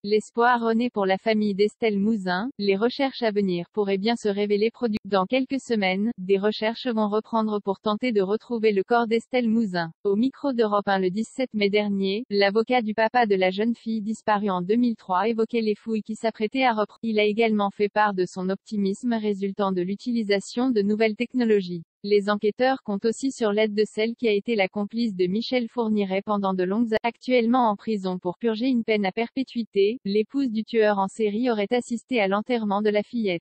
L'espoir renaît pour la famille d'Estelle Mouzin, les recherches à venir pourraient bien se révéler productives. Dans quelques semaines, des recherches vont reprendre pour tenter de retrouver le corps d'Estelle Mouzin. Au micro d'Europe 1 le 17 mai dernier, l'avocat du papa de la jeune fille disparue en 2003 évoquait les fouilles qui s'apprêtaient à reprendre. Il a également fait part de son optimisme résultant de l'utilisation de nouvelles technologies. Les enquêteurs comptent aussi sur l'aide de celle qui a été la complice de Michel Fourniret pendant de longues années. Actuellement en prison pour purger une peine à perpétuité, l'épouse du tueur en série aurait assisté à l'enterrement de la fillette.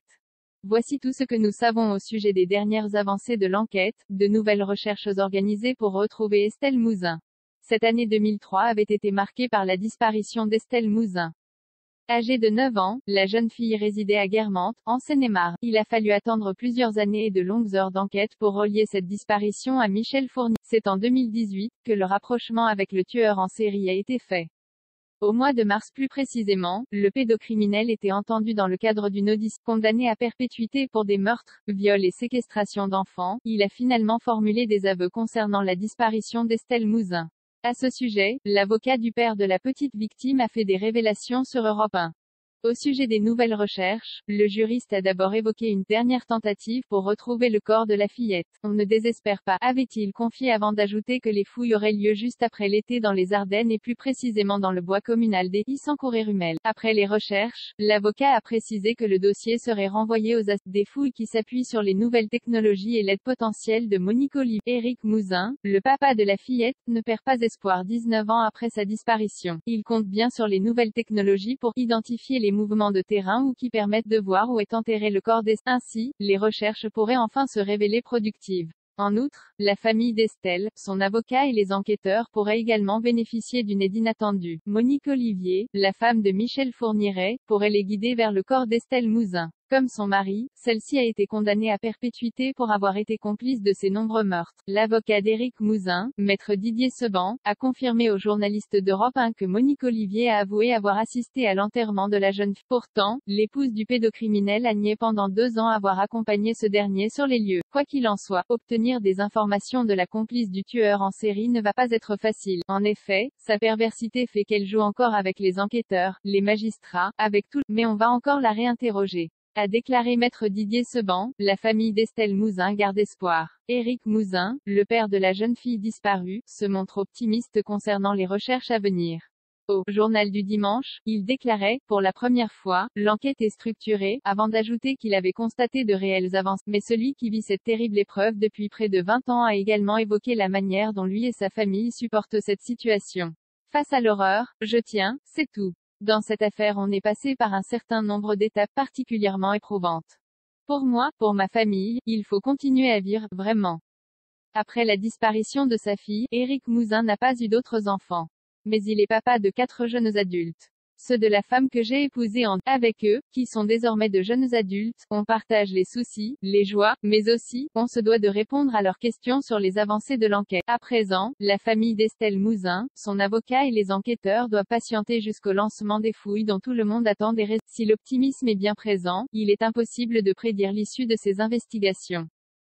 Voici tout ce que nous savons au sujet des dernières avancées de l'enquête, de nouvelles recherches organisées pour retrouver Estelle Mouzin. Cette année 2003 avait été marquée par la disparition d'Estelle Mouzin. Âgée de 9 ans, la jeune fille résidait à Guermantes, en Seine-et-Marne. Il a fallu attendre plusieurs années et de longues heures d'enquête pour relier cette disparition à Michel Fourniret. C'est en 2018 que le rapprochement avec le tueur en série a été fait. Au mois de mars plus précisément, le pédocriminel était entendu dans le cadre d'une audition. Condamné à perpétuité pour des meurtres, viols et séquestration d'enfants, il a finalement formulé des aveux concernant la disparition d'Estelle Mouzin. À ce sujet, l'avocat du père de la petite victime a fait des révélations sur Europe 1. Au sujet des nouvelles recherches, le juriste a d'abord évoqué une dernière tentative pour retrouver le corps de la fillette. On ne désespère pas, avait-il confié avant d'ajouter que les fouilles auraient lieu juste après l'été dans les Ardennes et plus précisément dans le bois communal des Issancourt-et-Rumel. Après les recherches, l'avocat a précisé que le dossier serait renvoyé aux des fouilles qui s'appuient sur les nouvelles technologies et l'aide potentielle de Monique Olivier. Éric Mouzin, le papa de la fillette, ne perd pas espoir 19 ans après sa disparition. Il compte bien sur les nouvelles technologies pour identifier les mouvements de terrain ou qui permettent de voir où est enterré le corps d'Estelle. Ainsi, les recherches pourraient enfin se révéler productives. En outre, la famille d'Estelle, son avocat et les enquêteurs pourraient également bénéficier d'une aide inattendue. Monique Olivier, la femme de Michel Fourniret, pourrait les guider vers le corps d'Estelle Mouzin. Comme son mari, celle-ci a été condamnée à perpétuité pour avoir été complice de ces nombreux meurtres. L'avocat d'Éric Mouzin, maître Didier Seban, a confirmé aux journalistes d'Europe 1 que Monique Olivier a avoué avoir assisté à l'enterrement de la jeune fille. Pourtant, l'épouse du pédocriminel a nié pendant 2 ans avoir accompagné ce dernier sur les lieux. Quoi qu'il en soit, obtenir des informations de la complice du tueur en série ne va pas être facile. En effet, sa perversité fait qu'elle joue encore avec les enquêteurs, les magistrats, avec tout, mais on va encore la réinterroger. A déclaré maître Didier Seban, la famille d'Estelle Mouzin garde espoir. Éric Mouzin, le père de la jeune fille disparue, se montre optimiste concernant les recherches à venir. Au journal du dimanche, il déclarait, pour la première fois, l'enquête est structurée, avant d'ajouter qu'il avait constaté de réelles avancées. Mais celui qui vit cette terrible épreuve depuis près de 20 ans a également évoqué la manière dont lui et sa famille supportent cette situation. Face à l'horreur, je tiens, c'est tout. Dans cette affaire on est passé par un certain nombre d'étapes particulièrement éprouvantes. Pour moi, pour ma famille, il faut continuer à vivre, vraiment. Après la disparition de sa fille, Éric Mouzin n'a pas eu d'autres enfants. Mais il est papa de 4 jeunes adultes. Ceux de la femme que j'ai épousée avec eux, qui sont désormais de jeunes adultes, on partage les soucis, les joies, mais aussi, on se doit de répondre à leurs questions sur les avancées de l'enquête. À présent, la famille d'Estelle Mouzin, son avocat et les enquêteurs doivent patienter jusqu'au lancement des fouilles dont tout le monde attend des résultats. Si l'optimisme est bien présent, il est impossible de prédire l'issue de ces investigations.